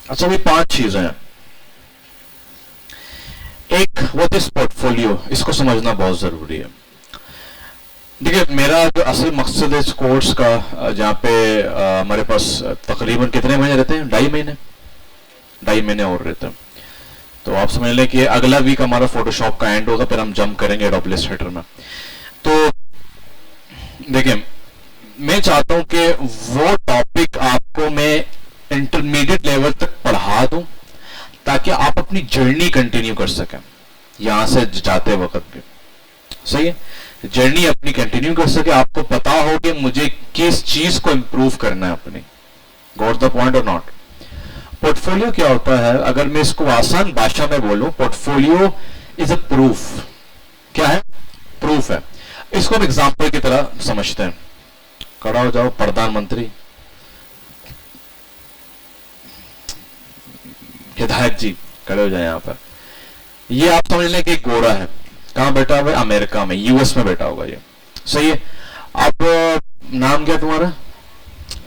अच्छा, भी 5 चीजें हैं। एक, व्हाट इज पोर्टफोलियो, इसको समझना बहुत जरूरी है। देखिए, मेरा जो असल मकसद है इस कोर्स का, जहाँ पे हमारे पास तकरीबन कितने महीने रहते हैं, 2.5 महीने और रहते हैं। तो आप समझ लें कि अगला वीक हमारा फोटोशॉप का एंड होगा, फिर हम जंप करेंगे एडोब इलस्ट्रेटर में। तो देखिए, मैं चाहता हूं कि वो टॉपिक आपको मैं इंटरमीडिएट लेवल तक पढ़ा दूं, ताकि आप अपनी जर्नी कंटिन्यू कर सकें यहां से जाते वक्त भी। सही है, जर्नी अपनी कंटिन्यू कर सके, आपको पता हो कि मुझे किस चीज को इंप्रूव करना है अपनी। गॉट द पॉइंट और नॉट? पोर्टफोलियो क्या होता है, अगर मैं इसको आसान भाषा में बोलूं, पोर्टफोलियो इज अ प्रूफ। क्या है? प्रूफ है। इसको हम एग्जाम्पल की तरह समझते हैं। खड़ा हो जाओ प्रधानमंत्री हिदायत जी, खड़े हो जाए यहां पर। ये आप समझ लें कि एक गोरा है, कहां बैठा हुआ है? अमेरिका में, यूएस में बैठा होगा ये। सही है। अब नाम क्या तुम्हारा?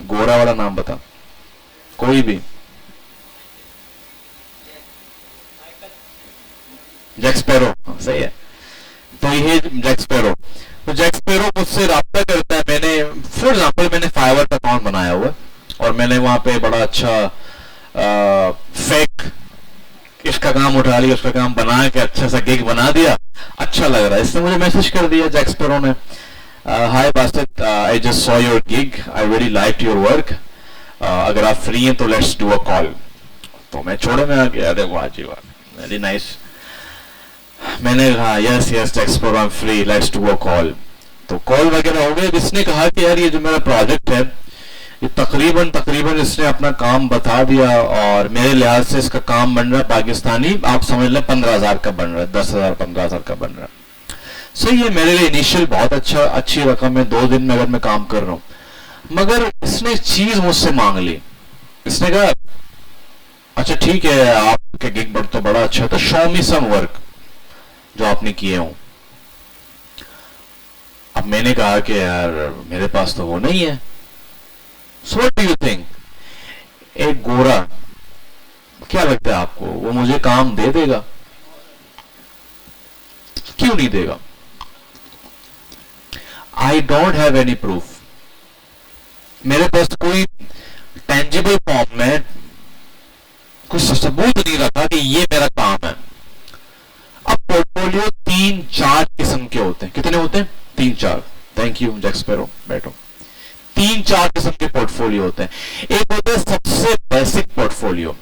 गोरा वाला नाम बता, कोई भी। जैक स्पैरो, सही है। तो ये जैक स्पैरो, तो जैक स्पैरो मुझसे राब्ता करता है। मैंने फॉर एग्जाम्पल मैंने फाइवर का अकाउंट बनाया हुआ और मैंने वहां पे बड़ा अच्छा फेक इसका काम उठा लिया, उसका काम बना के अच्छा सा गिग बना दिया, अच्छा लग रहा है। इसने मुझे मैसेज कर दिया जैक स्पैरो ने, hi Basit, I just saw your gig, I very like your work, अगर आप फ्री हैं तो लेट्स डू अ कॉल। तो मैं छोड़े में आ गया, अरे वाह जी वाह, वेरी नाइस। मैंने कहा yes yes Jack Sparrow, I am free, let's do a call. तो कॉल वगैरह हो गए। इसने कहा कि यार ये जो मेरा प्रोजेक्ट है, ये तकरीबन इसने अपना काम बता दिया और मेरे लिहाज से इसका काम बन रहा है पाकिस्तानी, आप समझ लें 15,000 का बन रहा है, 10,000 15,000 का बन रहा है। सही है, मेरे लिए इनिशियल बहुत अच्छी रकम है 2 दिन में अगर मैं काम कर रहा हूं। मगर इसने चीज मुझसे मांग ली। इसने कहा अच्छा ठीक है, आपके गिग बढ़ तो बड़ा अच्छा है, तो शो मी सम वर्क जो आपने किए हो। अब मैंने कहा कि यार मेरे पास तो वो नहीं है। So what do you think? एक गोरा, क्या लगता है आपको वो मुझे काम दे देगा? क्यों नहीं देगा? I don't have any proof. मेरे पास कोई टेंजिबल फॉर्म में कुछ सबूत नहीं रखा कि ये मेरा काम है। अब पोर्टफोलियो 3-4 किस्म के होते हैं। कितने होते हैं? 3-4। थैंक यू जैक स्पैरो, बैठो। 3-4 किस्म के पोर्टफोलियो होते हैं। एक होता है सबसे बेसिक पोर्टफोलियो,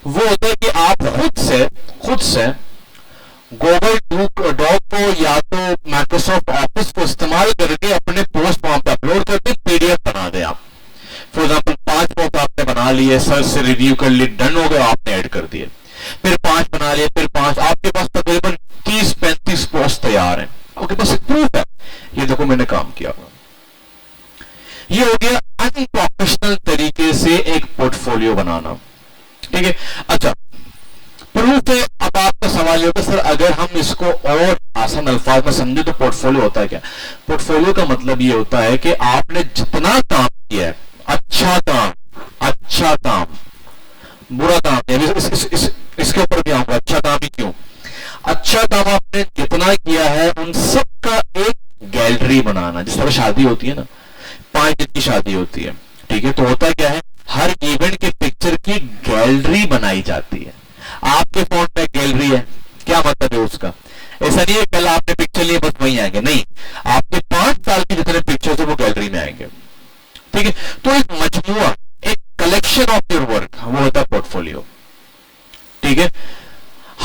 वो होता है कि आप खुद से गूगल डॉक को या तो माइक्रोसॉफ्ट ऑफिस को इस्तेमाल करके अपने पोस्ट वहां पे अपलोड करके पीडीएफ बना दे। आप फॉर एग्जाम्पल 5 पोस्ट आपने बना लिए, सर से रिव्यू कर लिए, डन हो गए, आपने ऐड कर दिए, फिर 5 बना लिए, फिर 5, आपके पास तकरीबन 30-35 पोस्ट तैयार हैं। आपके पास एक प्रूफ है, ये देखो मैंने काम किया। ये हो गया अनप्रोफेशनल तरीके से एक पोर्टफोलियो बनाना। ठीक है, अच्छा प्रूफ है। अब आपका सवाल होगा सर अगर हम इसको और आसान अल्फाज में समझे तो पोर्टफोलियो होता है क्या? पोर्टफोलियो का मतलब ये होता है कि आपने जितना काम किया है, अच्छा काम, बुरा काम, इसके ऊपर भी आऊंगा, अच्छा काम ही क्यों, अच्छा काम आपने जितना किया है उन सब का एक गैलरी बनाना। जिस तरह शादी होती है ना, 5 दिन की शादी होती है, ठीक है, तो होता क्या है, हर इवेंट के पिक्चर की गैलरी बनाई जाती है। आपके फोन में गैलरी है, क्या मतलब है उसका? ऐसा नहीं है कल आपने पिक्चर लिए बस वहीं आएंगे, नहीं, आपके 5 साल के जितने पिक्चर्स है वो गैलरी में आएंगे। ठीक है, तो एक मजमुआ, एक कलेक्शन ऑफ योर वर्क, वो होता है पोर्टफोलियो। ठीक है,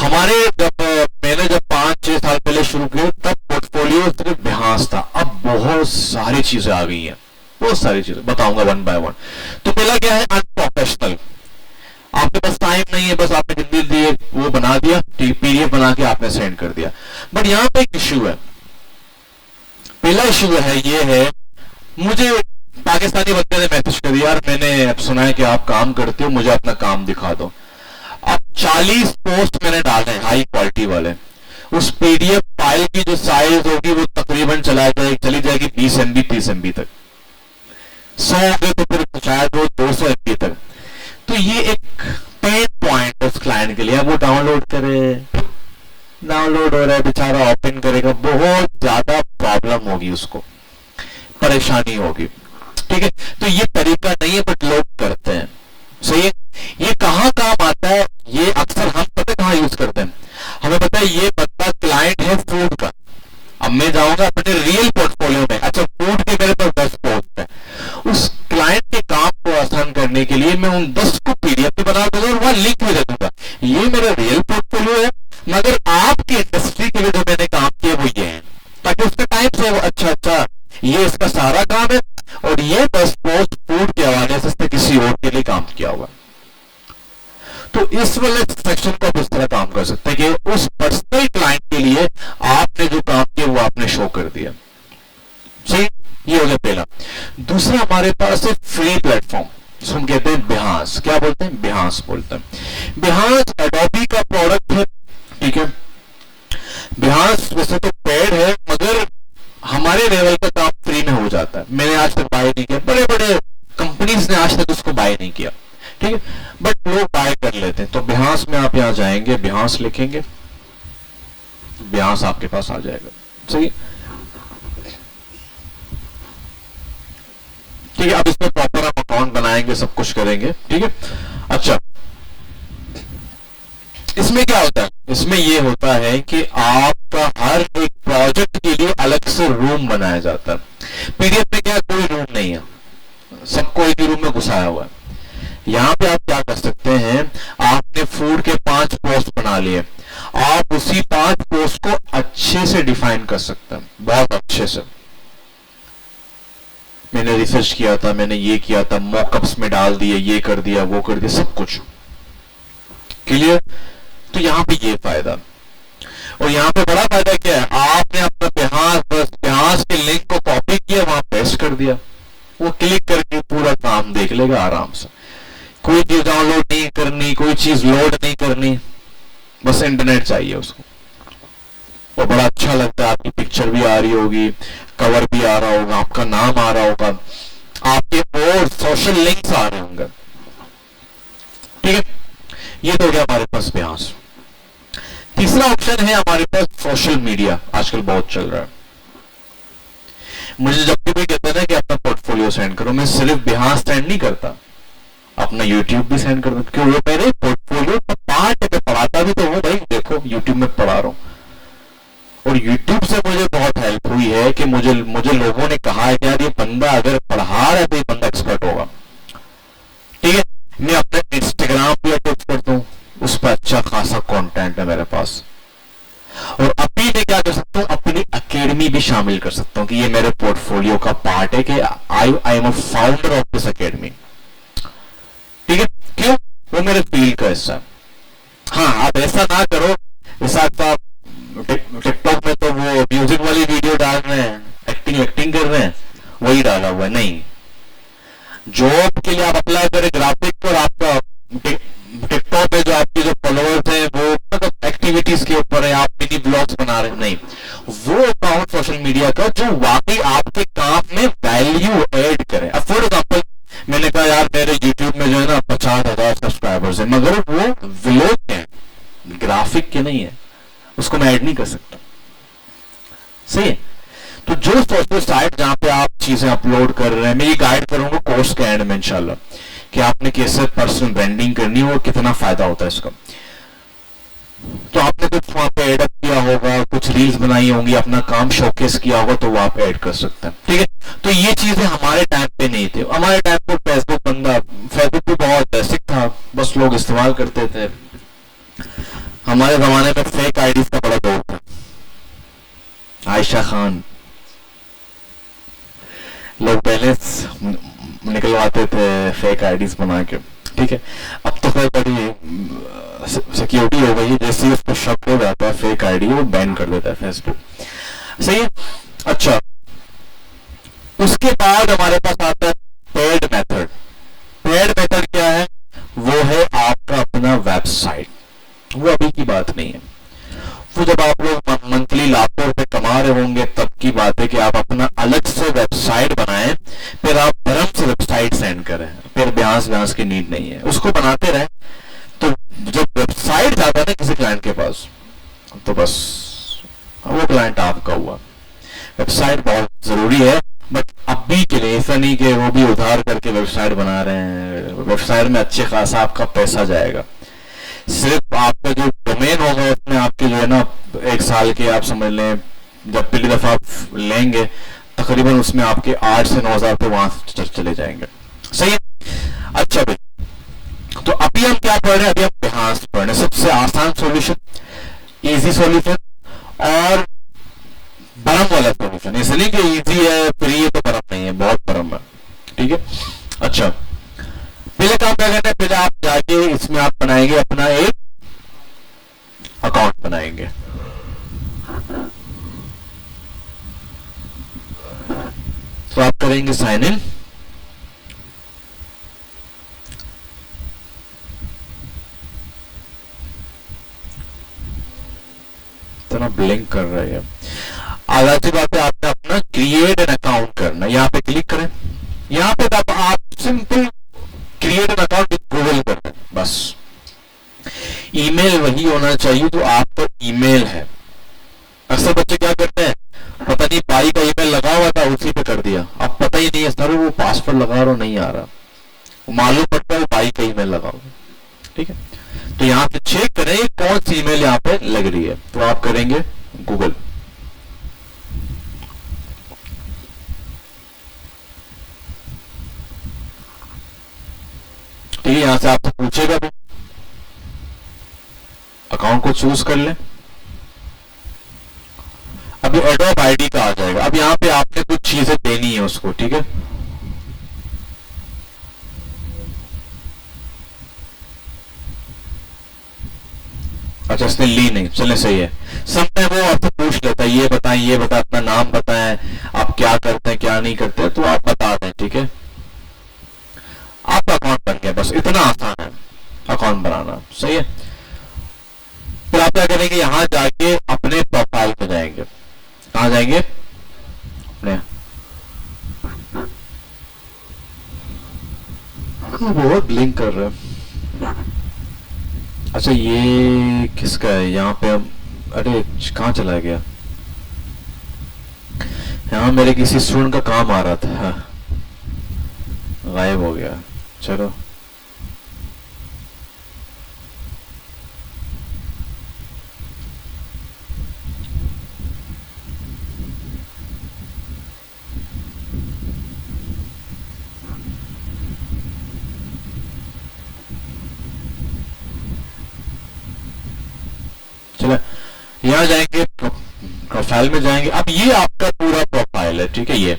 मैंने जब 5-6 साल पहले शुरू किया तब पोर्टफोलियो सिर्फ बिहास था। अब बहुत सारी चीजें आ गई हैं, बहुत सारी चीजें बताऊंगा वन बाय वन। तो पहला क्या है? अनप्रोफेशनल। आपके पास टाइम नहीं है, बस आपने जल्दी दिए वो बना दिया, पीडीएफ बना के आपने सेंड कर दिया। बट यहां पे एक इश्यू है। पहला इश्यू है ये है, मुझे पाकिस्तानी बंदे ने मैसेज कर दिया, यार मैंने सुना है कि आप काम करते हो, मुझे अपना काम दिखा दो। अब 40 पोस्ट मैंने डाले हैं हाई क्वालिटी वाले, उस पीडीएफ फाइल की जो साइज होगी वो तकरीबन चली जाएगी 20 MB 30 MB तक, 100 होंगे तो फिर शायद वो 200 MB तक। तो ये एक अरे डाउनलोड हो रहा है, बेचारा ओपन करेगा, बहुत ज्यादा प्रॉब्लम होगी, उसको परेशानी होगी। ठीक है, तो ये तरीका नहीं है, बट लोग करते हैं। सही है। ये कहाँ काम आता है, ये अक्सर हम पता है कहाँ यूज करते हैं, हमें पता है ये बंदा क्लाइंट है फूड का, अब मैं जाऊंगा अपने रियल पोर्टफोलियो में, अच्छा फूड के मेरे पास 10 पोस्ट है, उस क्लाइंट के काम को आसान करने के लिए मैं उन 10 को पीडीएफ में बना दूंगा और वहां लिंक भी दे दूंगा, ये मेरा रियल पोर्टफोलियो है, मगर आपकी इंडस्ट्री के लिए जो मैंने काम किया वो ये है, ताकि उसका टाइम से अच्छा ये इसका सारा काम है और ये 10 पोस्ट फूड के हवाले से इसने किसी और के लिए काम किया हुआ। तो इस वाले सेक्शन को आप इस तरह काम कर सकते हैं कि उस पर्सनल क्लाइंट के लिए आपने जो काम किया वो आपने शो कर दिया। सही, ये हो गया पहला। दूसरा हमारे पास है फ्री प्लेटफॉर्म, जिसको हम कहते हैं बिहास। क्या बोलते हैं? बिहास बोलते हैं। बिहास एडोबी का प्रोडक्ट है, ठीक है। बिहास वैसे तो पेड है, मगर हमारे लेवल का काम फ्री में हो जाता है। मैंने आज तक बाय नहीं किया, बड़े बड़े कंपनीज ने आज तक उसको बाय नहीं किया, ठीक है, बट लोग बाय कर लेते हैं। तो बिहास में आप यहां जाएंगे, बिहास लिखेंगे, बिहास आपके पास आ जाएगा। सही, ठीक है। अब इसमें प्रॉपर आप अकाउंट बनाएंगे, सब कुछ करेंगे, ठीक है। अच्छा, इसमें क्या होता है? इसमें ये होता है कि आपका हर एक प्रोजेक्ट के लिए अलग से रूम बनाया जाता है। पीडीएफ में क्या कोई रूम नहीं है, सबको एक ही रूम में घुसाया हुआ है। यहां पे आप क्या कर सकते हैं, आपने फूड के 5 पोस्ट बना लिए, आप उसी 5 पोस्ट को अच्छे से डिफाइन कर सकते हैं, बहुत अच्छे से। मैंने रिसर्च किया था, मैंने ये किया था, मॉकअप्स में डाल दिए, ये कर दिया, वो कर दिया, सब कुछ क्लियर। तो यहां पे ये फायदा, और यहां पे बड़ा फायदा क्या है, आपने अपना बिहास के लिंक को कॉपी किया, वहां पेस्ट कर दिया, वो क्लिक करके पूरा काम देख लेगा आराम से। कोई चीज डाउनलोड नहीं करनी, कोई चीज लोड नहीं करनी, बस इंटरनेट चाहिए उसको। और बड़ा अच्छा लगता है, आपकी पिक्चर भी आ रही होगी, कवर भी आ रहा होगा, आपका नाम आ रहा होगा, आपके और सोशल लिंक्स आ रहे होंगे, ठीक है। ये तो हो गया हमारे पास बिहास। तीसरा ऑप्शन है हमारे पास सोशल मीडिया, आजकल बहुत चल रहा है। मुझे जब भी कहते हैं ना कि अपना पोर्टफोलियो सेंड करो, मैं सिर्फ बिहास सेंड नहीं करता, अपना यूट्यूब भी सेंड करता, क्यों? वो मेरे पोर्टफोलियो का पार्ट है, पढ़ाता भी तो हूं भाई, देखो यूट्यूब में पढ़ा रहा हूं। और यूट्यूब से मुझे बहुत हेल्प हुई है कि मुझे लोगों ने कहा है कि यार ये बंदा अगर पढ़ा रहा है तो ये बंदा एक्सपर्ट होगा, ठीक है। मैं अपने इंस्टाग्राम भी अटैच करता हूं, उस पर अच्छा खासा कंटेंट है मेरे पास। और अभी मैं क्या कर सकता हूं, अपनी एकेडमी भी शामिल कर सकता हूं कि ये मेरे पोर्टफोलियो का पार्ट है कि I am a founder of this academy, ठीक है। क्यों? वो मेरे फील्ड का हिस्सा है। हाँ, आप ऐसा ना करो जैसा आप टिकटॉक में तो वो म्यूजिक वाली वीडियो डाल रहे हैं, एक्टिंग कर रहे हैं, वही डाला हुआ है। नहीं, जॉब के लिए आप अप्लाई करें ग्राफिक, और आपका टिकटॉक में जो आपके जो फॉलोअर्स हैं वो मतलब एक्टिविटीज के ऊपर है, आप मिनी ब्लॉग्स बना रहे हैं, नहीं, वो अकाउंट सोशल मीडिया का जो वाकई आपके काम में वैल्यू ऐड करे। अब फॉर एग्जाम्पल मैंने कहा यार मेरे यूट्यूब में जो है ना 50,000 सब्सक्राइबर्स है, मगर वो व्लॉग के हैं, ग्राफिक के नहीं है, उसको मैं ऐड नहीं कर सकता। सही है। तो जो सोशल साइट जहां पे आप चीजें अपलोड कर रहे हैं, मैं ये गाइड करूंगा कोर्स के एंड में इंशाल्लाह कि आपने कैसे पर्सनल ब्रांडिंग करनी है और कितना फायदा होता है इसका। तो आपने कुछ वहां पे एड अप किया होगा, कुछ रील्स बनाई होंगी, अपना काम शोकेस किया होगा, तो वो आप ऐड कर सकते हैं, ठीक है। तो ये चीजें हमारे टाइम पे नहीं थे। हमारे टाइम पर फेसबुक भी बहुत बेसिक था, बस लोग इस्तेमाल करते थे। हमारे जमाने में फेक आईडीज का बड़ा दौर था। आयशा खान, लोग बैलेंस निकलवाते थे फेक आईडीज बना के, ठीक है। अब तो कोई बड़ी सिक्योरिटी हो गई है, जैसे ही उसको शक हो जाता है फेक आईडी, वो बैन कर देता है फेसबुक। सही है। अच्छा, उसके बाद हमारे पास आता है पेड मेथड। पेड मेथड क्या है? वो है आपका अपना वेबसाइट। वो अभी की बात नहीं है, वो जब आप लोग मंथली लाखों रुपए कमा रहे होंगे तब की बात है कि आप अपना अलग से वेबसाइट बनाएं, फिर आप धर्म से वेबसाइट सेंड करें, फिर ब्याज की नीड नहीं है, उसको बनाते रहे। तो जब वेबसाइट वेबसाइट जाता है ना किसी क्लाइंट के पास, तो बस वो क्लाइंट आपका हुआ। वेबसाइट बहुत जरूरी है, बट अभी के लिए ऐसा नहीं कि वो भी उधार करके वेबसाइट बना रहे हैं, वेबसाइट में अच्छे खासा आपका पैसा जाएगा। सिर्फ आपका जो डोमेन होगा उसमें आपके जो है ना 1 साल के आप समझ लें, जब पहली दफा आप लेंगे तकरीबन उसमें आपके 8 से 9 हजार पे वहां चले जाएंगे। सही है। अच्छा भाई, तो अभी हम क्या पढ़ रहे हैं? अभी हम बिहास पढ़ रहे हैं, सबसे आसान सॉल्यूशन, इजी सॉल्यूशन और बरम वाला सॉल्यूशन। ऐसा नहीं कि इजी है फ्री है तो बरम नहीं है, बहुत बरम है। ठीक है। अच्छा, पहले काम क्या करना है? पहले आप जाके इसमें आप बनाएंगे अपना एक अकाउंट बनाएंगे। तो आप करेंगे साइन इन। इतना ब्लिंक कर रहा है। आगे बात है, आपने अपना क्रिएट एन अकाउंट करना, यहां पे क्लिक करें। यहां पे आप simple create an account with Google कर दें, बस। ईमेल वही होना चाहिए जो आपका ईमेल है। अक्सर बच्चे क्या करते हैं, पता नहीं भाई का ईमेल लगा हुआ था उसी पे कर दिया, अब पता ही नहीं है सर वो पासवर्ड लगा रहा नहीं आ रहा, मालूम पड़ता है वो भाई का ईमेल लगा हुआ। ठीक है, तो यहाँ पे चेक करें कौन सी ईमेल यहाँ पे लग रही है। तो आप करेंगे गूगल। ठीक है, यहां से आपसे पूछेगा भी, अकाउंट को चूज कर लें। अभी एडोब आईडी का आ जाएगा। अब यहाँ पे आपने कुछ चीजें देनी है उसको। ठीक है, अच्छा इसने ली नहीं, चले सही है। समय वो आपसे पूछ लेता है, ये बताएं ये बताएं, अपना नाम बताएं, आप क्या करते हैं क्या नहीं करते, तो आप बता दें। ठीक है, आपका अकाउंट बन गया, बस इतना आसान है अकाउंट बनाना। सही है। फिर आप क्या करेंगे, यहां जाके अपने प्रोफाइल में जाएंगे। कहां जाएंगे? अपने, बहुत ब्लिंक कर रहा है। अच्छा ये किसका है? यहाँ पे हम, अरे कहाँ चला गया? यहाँ मेरे किसी स्टूडेंट का काम आ रहा था, गायब हो गया। चलो चलो, यहाँ जाएंगे प्रोफाइल में जाएंगे। अब ये आपका पूरा प्रोफाइल है। ठीक है, ये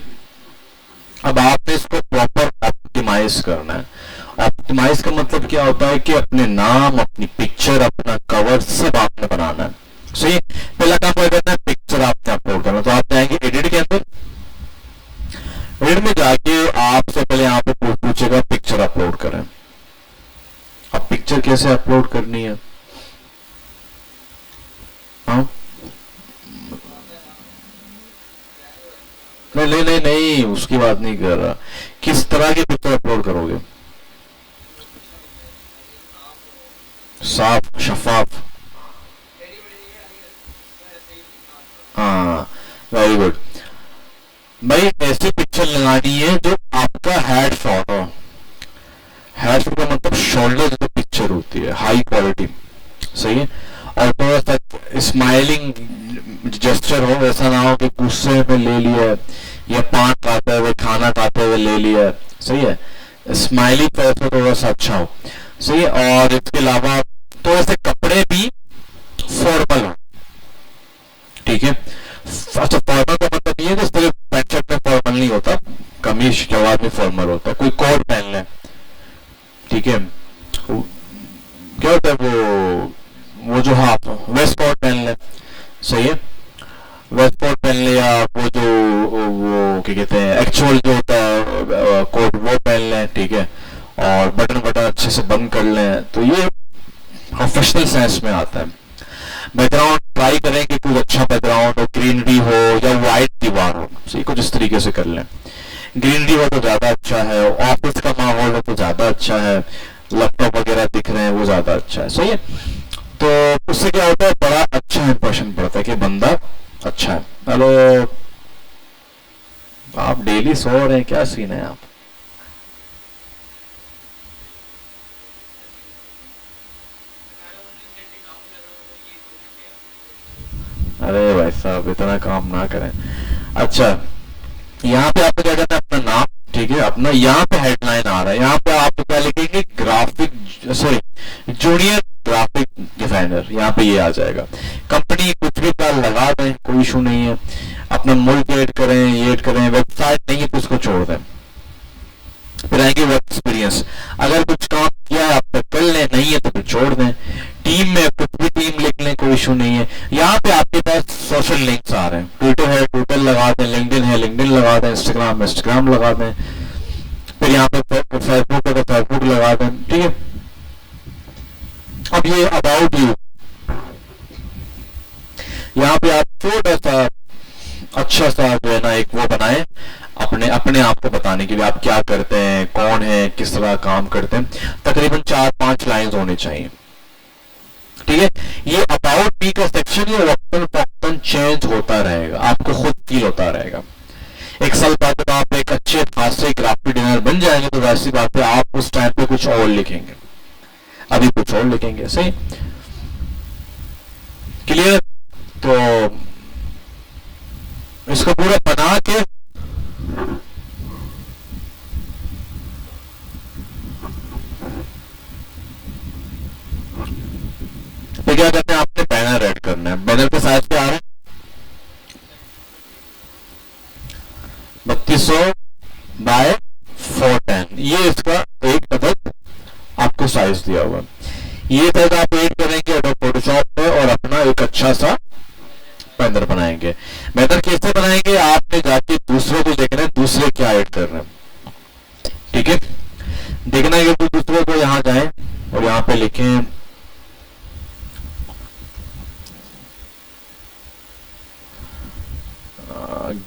अब आपने इसको प्रॉपर ऑप्टिमाइज करना है। ऑप्टिमाइज का मतलब क्या होता है कि अपने नाम, अपनी पिक्चर, अपना कवर सब आपने बनाना है। सही। पहला काम क्या करना है, पिक्चर आपने अपलोड करना। तो आप जाएंगे एडिट के अंदर, एडिट में जाके आपसे पहले यहाँ पे पूछेगा पिक्चर अपलोड करें। अब पिक्चर कैसे अपलोड करनी है? हाँ नहीं नहीं नहीं नहीं, उसकी बात नहीं कर रहा। किस तरह की पिक्चर अपलोड करोगे? साफ शफाफ। हाँ वेरी गुड भाई, ऐसी पिक्चर लगानी है जो आपका हेड शॉट हो। हेड शॉट का मतलब शोल्डर जो पिक्चर होती है, हाई क्वालिटी। सही है। और थोड़ा सा स्माइलिंग जेस्चर हो, ऐसा ना हो कि गुस्से में ले लिया या पान खाते हुए, खाना खाते हुए ले लिया। सही है, स्माइली फेस हो, थोड़ा सा अच्छा हो। सही है। और इसके अलावा तो ऐसे कपड़े भी फॉर्मल हो। ठीक है। अच्छा, फॉर्मल का मतलब ये है कि पैंट शर्ट में फॉर्मल नहीं होता, कमीज शलवार में फॉर्मल होता है। कोई कोट पहन ले। ठीक है, क्या होता है वो जो हाफ वेस्ट कोट पहन ले। सही है, वेस्ट कोट पहन लिया, वो जो वो क्या कहते हैं एक्चुअल जो होता है कोट वो पहन लें। ठीक है, और बटन बटन अच्छे से बंद कर लें, तो ये प्रोफेशनल सेंस में आता है। बैकग्राउंड ट्राई करें कि कुछ अच्छा बैकग्राउंड हो, ग्रीनरी हो या व्हाइट दीवार हो। सही, कुछ इस तरीके से कर लें। ग्रीनरी हो तो ज्यादा अच्छा है, ऑफिस का माहौल हो तो ज्यादा अच्छा है, लैपटॉप वगैरह दिख रहे हैं वो ज्यादा अच्छा है। सही है। तो उससे क्या होता है, बड़ा अच्छा इंप्रेशन पड़ता है कि बंदा अच्छा है। हेलो, आप डेली सो रहे हैं, क्या सीन है आप? अरे भाई साहब, इतना काम ना करें। अच्छा, यहाँ पे आपको क्या करना है, अपना नाम, ठीक है, अपना यहाँ पे हेडलाइन आ रहा है, यहाँ पे आप क्या लिखेंगे, graphic, sorry, junior graphic designer, यहाँ पे ये आ जाएगा। कंपनी कुछ भी बार लगा दें, कोई इशू नहीं है। अपना मुल्क ऐड करें, ये ऐड करें, वेबसाइट नहीं है तो उसको छोड़ दें। फिर आएंगे वर्क एक्सपीरियंस, अगर कुछ काम किया है आप तक कर लें, नहीं है तो फिर छोड़ दें। टीम में कुछ भी टीम लिख लें, कोई इशू नहीं है। यहाँ पे आपके पास सोशल लिंक्स आ रहे हैं, ट्विटर है ट्विटर लगा दें, लिंक्डइन है लिंक्डइन लगा दें, इंस्टाग्राम लगा दें। फिर यहाँ पे फेसबुक है तो फेसबुक लगा दें, ठीक है। अब ये अबाउट यू, यहाँ पे आप छोटा सा अच्छा सा जो है ना एक वो बनाए, अपने अपने आप को बताने के लिए, आप क्या करते हैं, कौन है, किस तरह काम करते हैं। तकरीबन 4-5 लाइंस होनी चाहिए, ठीक है। ये अबाउट मी का सेक्शन ये वक्तन फक्तन चेंज होता रहेगा, आपको खुद फील होता रहेगा। एक साल बाद जब आप एक अच्छे खासे ग्राफिक डिजाइनर बन जाएंगे तो वैसी बात है, आप उस टाइम पे कुछ और लिखेंगे, अभी कुछ और लिखेंगे, सही क्लियर। तो इसको पूरा बना के तो क्या करते हैं, आपने बैनर ऐड करना है। बैनर के साइज क्या आ रहा है, 3200 बाय 410, ये इसका एक अदद आपको साइज दिया हुआ। ये साइज आप ऐड करेंगे एडोब फोटोशॉप में और अपना एक अच्छा सा बैनर बनाएंगे। बैनर कैसे बनाएंगे, आपने जाके दूसरों को देखना है, दूसरे क्या ऐड कर रहे हैं, ठीक है। देखना है कि दूसरे को यहाँ जाए और यहाँ पे लिखें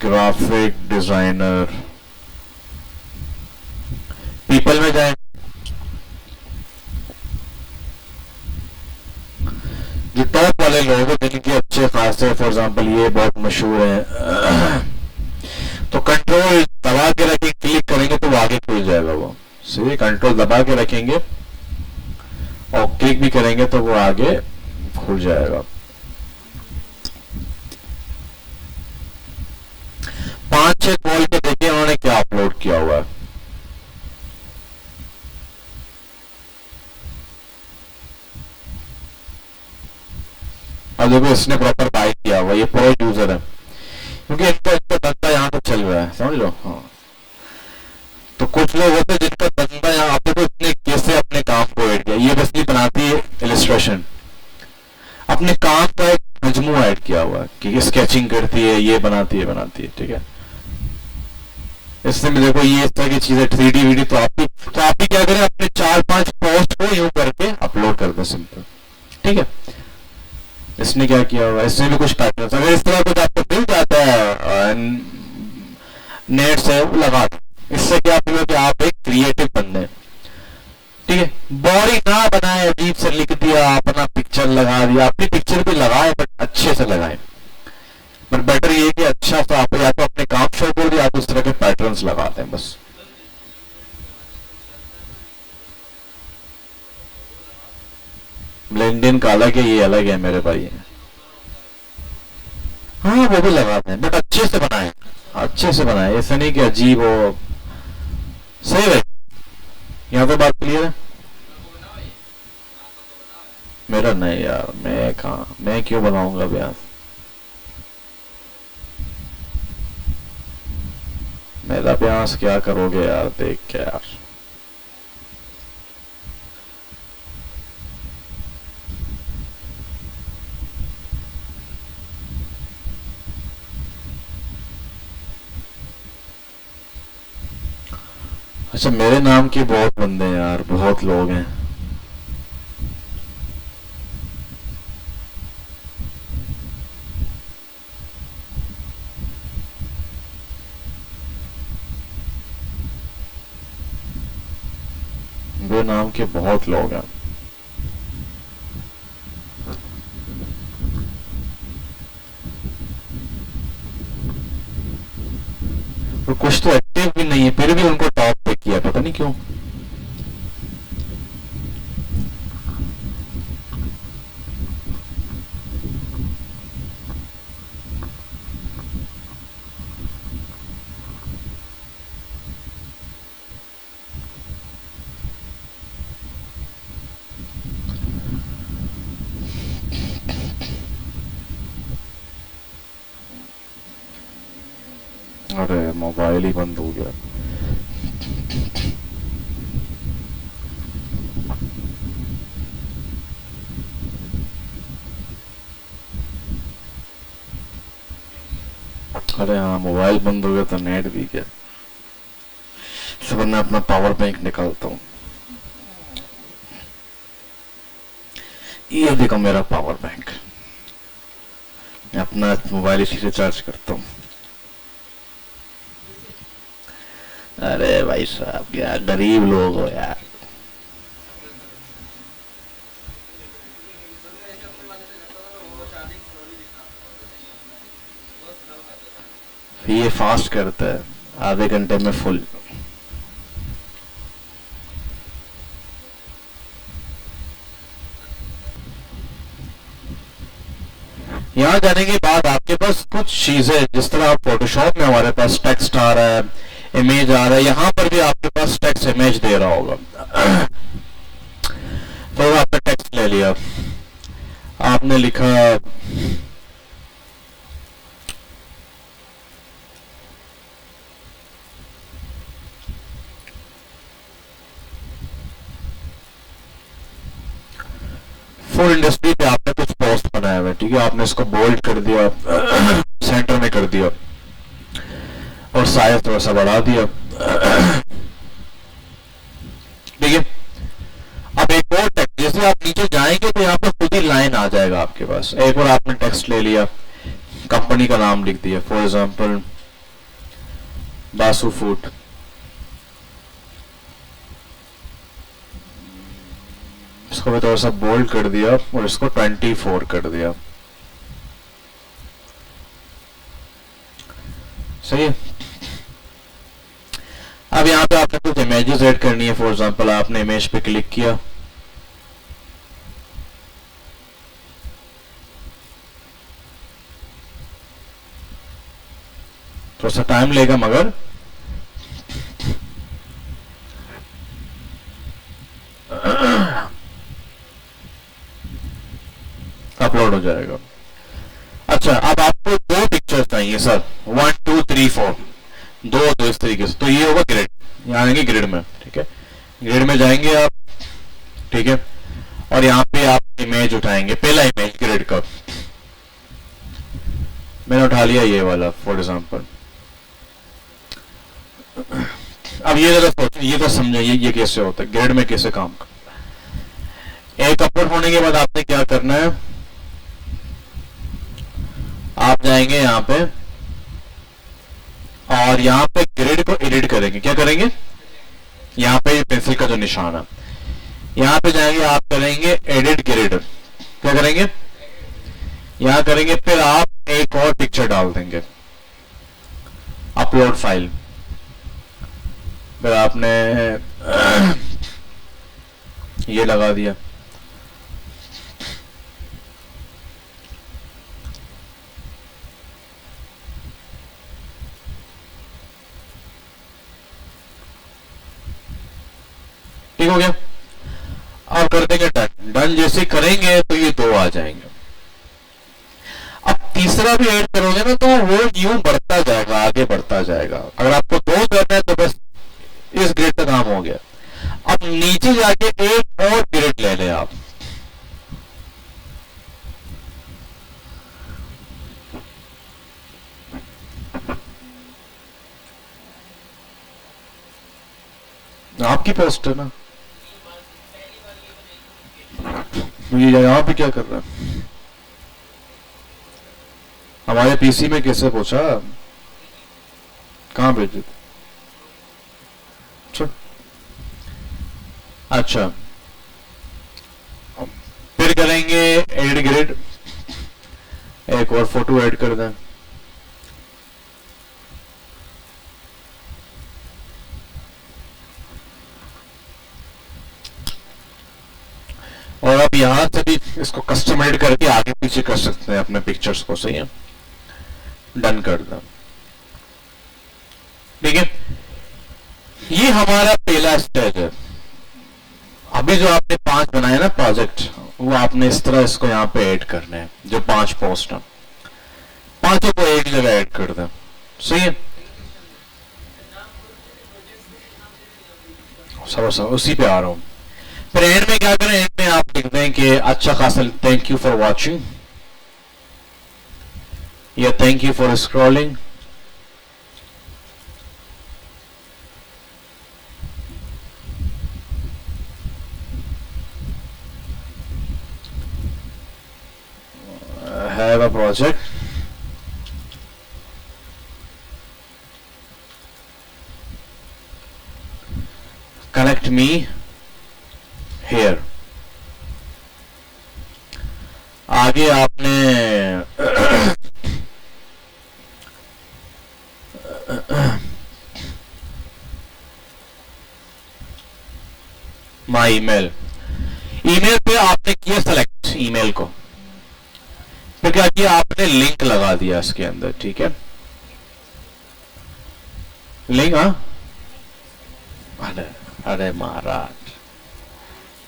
ग्राफिक डिजाइनर, पीपल में जाए, जो टॉप वाले लोग हैं जिनके अच्छे खासे, फॉर एग्जांपल ये बहुत मशहूर है, तो कंट्रोल दबा के रखें, क्लिक करेंगे तो वो आगे खुल जाएगा। वो सही, कंट्रोल दबा के रखेंगे और क्लिक भी करेंगे तो वो आगे खुल जाएगा। 5-6 कॉल पे देखिए उन्होंने क्या अपलोड किया हुआ है। और देखो इसने प्रॉपर बाय किया हुआ, ये प्रो यूजर है, क्योंकि इनका धंधा यहाँ पे चल रहा है, समझ लो। हाँ, तो कुछ लोग होते हैं जिनका धंधा यहाँ, आप देखो इसने कैसे अपने काम को ऐड किया। ये बस नहीं बनाती है इलिस्ट्रेशन, अपने काम का एक मजमू ऐड किया हुआ है कि स्केचिंग करती है, ये बनाती है, ठीक है। इससे में देखो ये इस तरह की चीजें 3D वीडियो, तो आप भी क्या करें, अपने 4-5 पोस्ट को यूं करके अपलोड कर दो, सिंपल, ठीक है। इसने क्या किया हुआ, इसमें भी कुछ पैटर्न, अगर इस तरह कुछ आपको मिल जाता है नेट से, लगा दो। इससे क्या होगा कि आप एक क्रिएटिव बंदे, ठीक है। बोरिंग ना बनाए, अजीब से लिख दिया, अपना पिक्चर लगा दिया, अपनी पिक्चर भी लगाए बट अच्छे से लगाए। बट बेटर ये कि अच्छा सा आप या तो अपने काम शो कर दिया, या तो इस तरह के पैटर्न्स लगाते हैं बस। लिंक्डइन का अलग है, ये अलग है मेरे भाई। हाँ वो भी लगाते हैं बट अच्छे से बनाए, अच्छे से बनाए, ऐसा नहीं कि अजीब हो। सही है, यहाँ पे बात क्लियर है। मेरा नहीं यार, मैं कहाँ, मैं क्यों बनाऊंगा अभ्यास, मेरा अभ्यास क्या करोगे यार, देख के यार। अच्छा, मेरे नाम के बहुत बंदे हैं यार, बहुत लोग हैं। मेरे नाम के बहुत लोग हैं। कुछ तो एक्टिव भी नहीं है, फिर भी उनको टॉप पे किया, पता नहीं क्यों। अरे मोबाइल ही बंद हो गया। अरे हाँ, मोबाइल बंद हो गया तो नेट भी गया। सब मैं अपना पावर बैंक निकालता हूँ। ये देखो मेरा पावर बैंक, मैं अपना मोबाइल इसी से चार्ज करता हूँ। अरे भाई साहब, क्या गरीब लोग हो यार। ये फास्ट करता है, आधे घंटे में फुल। यहाँ जाने के बाद आपके पास कुछ चीजें, जिस तरह आप फोटोशॉप में हमारे पास टेक्स्ट आ रहा है, इमेज आ रहा है, यहाँ पर भी आपके पास टेक्स्ट इमेज दे रहा होगा। तो आपने टेक्स्ट ले लिया, आपने लिखा फूड इंडस्ट्री पे, आपने कुछ पोस्ट बनाया हुआ है, ठीक है, आपने इसको बोल्ड कर दिया, सेंटर में कर दिया और साइज थोड़ा सा बढ़ा दिया, ठीक है। अब एक और टेक्स्ट, जैसे आप नीचे जाएंगे तो यहाँ पर खुद ही लाइन आ जाएगा आपके पास। एक और आपने टेक्स्ट ले लिया, कंपनी का नाम लिख दिया, फॉर एग्जांपल बासु फूड, इसको मैं थोड़ा सा बोल्ड कर दिया और इसको 24 कर दिया, सही है। अब यहाँ पे आपने कुछ इमेजेस ऐड करनी है, फॉर एग्जांपल आपने इमेज पे क्लिक किया, थोड़ा सा टाइम लेगा मगर अपलोड हो जाएगा। अच्छा, अब आपको दो पिक्चर्स चाहिए सर, 1 2 3 4, दो इस तरीके से, तो ये होगा ग्रिड, यहाँ आएंगे ग्रिड में, ठीक है, ग्रिड में जाएंगे आप, ठीक है, और यहाँ पे आप इमेज उठाएंगे, पहला इमेज ग्रिड का मैंने उठा लिया, ये वाला फॉर एग्जांपल। अब ये जरा सोचो, ये तो समझाइए ये कैसे होता है, ग्रिड में कैसे काम करना। एक अपलोड होने के बाद आपने क्या करना है, आप जाएंगे यहाँ पे और यहाँ पे ग्रिड को एडिट करेंगे। क्या करेंगे, यहाँ पे पेंसिल का जो निशान है, यहाँ पे जाएंगे, आप करेंगे एडिट ग्रिड, क्या करेंगे, यहाँ करेंगे, फिर आप एक और पिक्चर डाल देंगे, अपलोड फाइल, फिर आपने ये लगा दिया, ठीक हो गया। अब कर देंगे डन। डन जैसे करेंगे तो ये दो आ जाएंगे। अब तीसरा भी ऐड करोगे ना तो वो यूं बढ़ता जाएगा, आगे बढ़ता जाएगा। अगर आपको दो करना है तो बस इस ग्रिड का काम हो गया। अब नीचे जाके एक और ग्रिड ले लें आप, आपकी पोस्ट है ना, ये यहां पे क्या कर रहा है, हमारे पीसी में कैसे पहुंचा, कहां भेजे, अच्छा फिर करेंगे एड ग्रिड, एक और फोटो ऐड कर दें, और अब यहां से भी इसको कस्टम एडिट करके आगे पीछे कर सकते हैं अपने पिक्चर्स को। सही है, डन कर दो। ठीक है, ये हमारा पहला स्टेज है। अभी जो आपने 5 बनाए ना प्रोजेक्ट, वो आपने इस तरह इसको यहाँ पे ऐड करने हैं। जो 5 पोस्ट है, 5 को एक जगह ऐड कर दें। सही है, सब उसी पे आ रहा हूं। फिर एंड में क्या करें, एंड में आप लिख दें कि अच्छा खासा थैंक यू फॉर वॉचिंग या thank you for scrolling. Have a project, connect me here. आगे आपने माई ईमेल, ईमेल पे आपने किया सेलेक्ट ईमेल को, फिर क्या किया आपने लिंक लगा दिया इसके अंदर। ठीक है, लिंक, हाँ, अरे अरे महाराज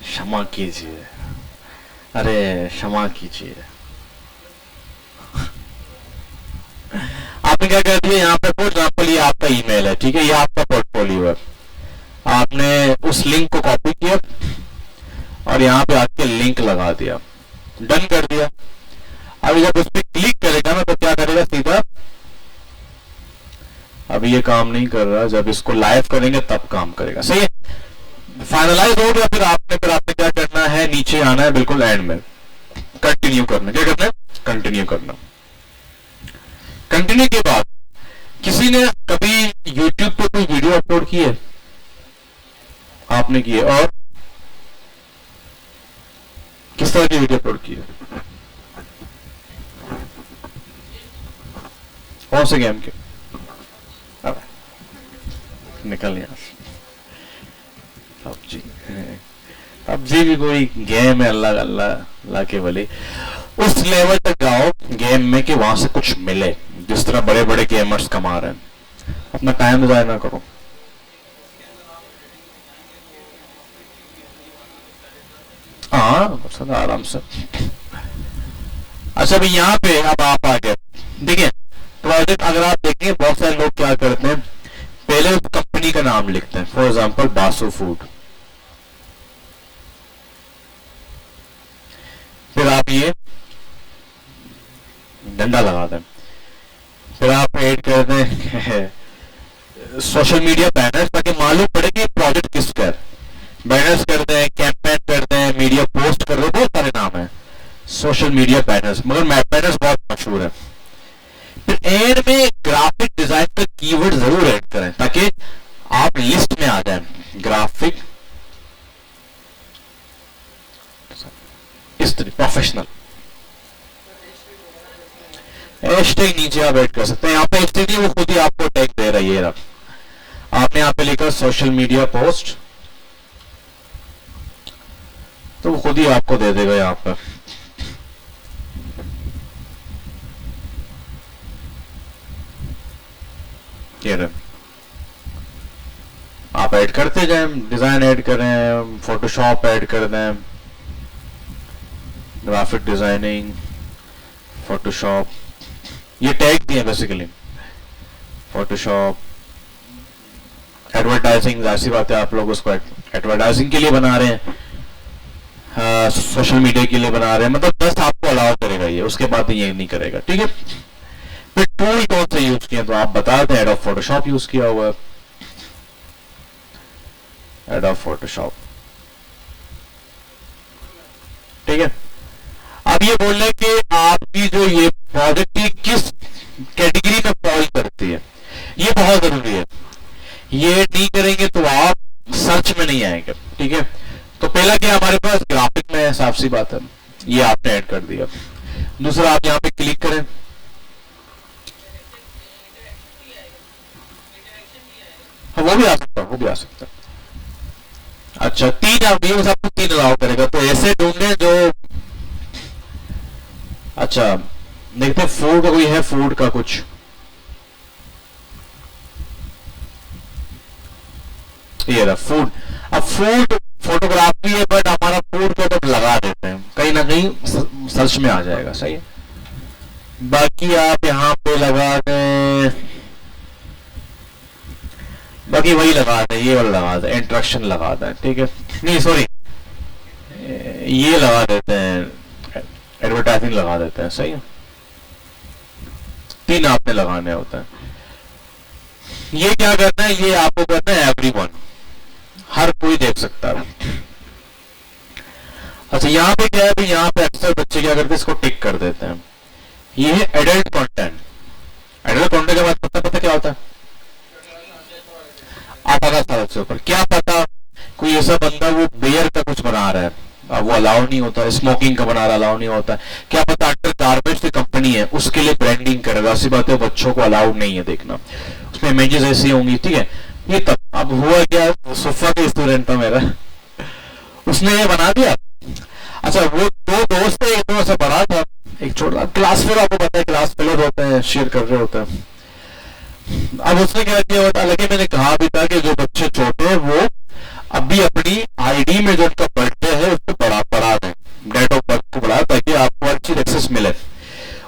क्षमा कीजिए, अरे क्षमा कीजिए। आपने क्या कर दिया यहाँ पे, फॉर एग्जाम्पल ये आपका ईमेल है। ठीक है, ये आपका पोर्टफोलियो है। आपने उस लिंक को कॉपी किया और यहाँ पे आके लिंक लगा दिया, डन कर दिया। अभी जब उस पर क्लिक करेगा ना तो क्या करेगा सीधा, अभी ये काम नहीं कर रहा, जब इसको लाइव करेंगे तब काम करेगा। सही है, फाइनलाइज हो गया। फिर आपने क्या करना है, नीचे आना है बिल्कुल एंड में, कंटिन्यू करना। क्या करना है, कंटिन्यू करना। कंटिन्यू के बाद किसी ने कभी यूट्यूब पे कोई वीडियो अपलोड की है? आपने की है। और किस तरह की वीडियो अपलोड की है? कौन से गेम के? निकल यहां से। पबजी भी कोई गेम है? अल्लाह अल्लाह अल्लाह के वली। उस लेवल तक जाओ गेम में कि वहां से कुछ मिले, जिस तरह बड़े बड़े गेमर्स कमा रहे हैं। अपना टाइम जाया ना करो। हाँ, आराम से। अच्छा, भाई यहाँ पे अब आप आ गए। देखिए प्रोजेक्ट अगर आप देखें, बहुत सारे लोग क्या करते हैं, पहले उस कंपनी का नाम लिखते हैं। फॉर एग्जांपल बासु फूड, फिर आप ये डंडा लगा दें, फिर आप ऐड कर दें सोशल मीडिया बैनर्स, ताकि मालूम पड़े कि प्रोजेक्ट किसका है। बैनर्स कर दें, कैंपेन कर दें, मीडिया पोस्ट कर दें, बहुत सारे नाम है सोशल मीडिया बैनर्स, मगर बैनर्स बहुत मशहूर है। फिर एड में ग्राफिक डिजाइन का कीवर्ड जरूर ऐड करें ताकि आप लिस्ट में आ जाए। ग्राफिक इस तरह प्रोफेशनल हैशटैग नीचे आप ऐड कर सकते हैं। यहाँ पे हैशटैग वो खुद ही आपको टैग दे रहा है। आपने यहाँ पे लिखा सोशल मीडिया पोस्ट, तो वो खुद ही आपको दे देगा यहाँ पर। आप ऐड करते जाएं, डिजाइन ऐड करें, फोटोशॉप ऐड कर दें, ग्राफिक डिजाइनिंग, फोटोशॉप, ये टैग दिए बेसिकली। फोटोशॉप, एडवर्टाइजिंग, ऐसी बात है आप लोग उसको एडवर्टाइजिंग के लिए बना रहे हैं, सोशल मीडिया के लिए बना रहे हैं, मतलब 10 आपको अलाउ करेगा ये, उसके बाद ये नहीं करेगा। ठीक है, फिर टूल कौन से यूज किया तो आप बता दें। एडोब फोटोशॉप यूज किया हुआ है, एडोब फोटोशॉप। ठीक है, अब ये बोल रहे कि आपकी जो ये प्रोजेक्ट की किस कैटेगरी में फॉल करती है, ये बहुत जरूरी है। ये नहीं करेंगे तो आप सर्च में नहीं आएंगे। ठीक है, तो पहला क्या हमारे पास ग्राफिक में है, साफ सी बात है, ये आपने ऐड कर दिया। दूसरा आप यहां पे क्लिक करें, हाँ वो भी आ सकता है, वो भी आ सकता है। अच्छा, तीन आप ये आपको तीन अलाउ करेगा, तो ऐसे ढूंढे जो, अच्छा देखते फूड का कोई है, फूड का कुछ, ये रहा फूड। अब फूड फोटोग्राफी है बट हमारा फूड को तो लगा देते हैं, कहीं ना कहीं सर्च में आ जाएगा, सही है। बाकी आप यहाँ पे लगा दें, बाकी वही लगा दें, ये वाला लगा दें, इंट्रोडक्शन लगा दें, ठीक है, नहीं सॉरी ये लगा देते हैं, एडवर्टाइजिंग लगा देते हैं, सही है। तीन आपने लगाने होते हैं। ये क्या करना है, ये आपको करना है एवरीवन, हर कोई देख सकता है। अच्छा यहाँ पे क्या है, भी यहाँ पे अक्सर बच्चे क्या करते हैं, इसको टिक कर देते हैं। ये है एडल्ट कंटेंट। एडल्ट कंटेंट के बाद पता क्या होता है, 18 साल से ऊपर। क्या पता कोई ऐसा बंदा वो बियर का कुछ बना रहा है, वो अलाउ नहीं होता, स्मोकिंग का बना रहा अलाउ नहीं होता। क्या पता अंडर गारमेंट्स की कंपनी है, उसके लिए ब्रांडिंग करेगा, ऐसी बात है बच्चों को अलाउड नहीं है देखना, उसमें इमेजेस ऐसी होंगी, ठीक है। ये तब अब हुआ क्या, सोफा के स्टूडेंट था मेरा, उसने ये बना दिया। अच्छा वो दो दोस्त थे, एक तो ऐसा बड़ा था, एक छोटा, क्लास फेलो आपको पता है, क्लास फेलो होते हैं, शेयर कर रहे होते हैं। अब उसने क्या किया, हालांकि मैंने कहा भी था कि जो बच्चे छोटे हैं वो अभी अपनी आईडी में जो उनका बर्थडे है उसको बढ़ा दें, डेट ऑफ बर्थ को बढ़ा, ताकि आपको हर चीज एक्सेस मिले।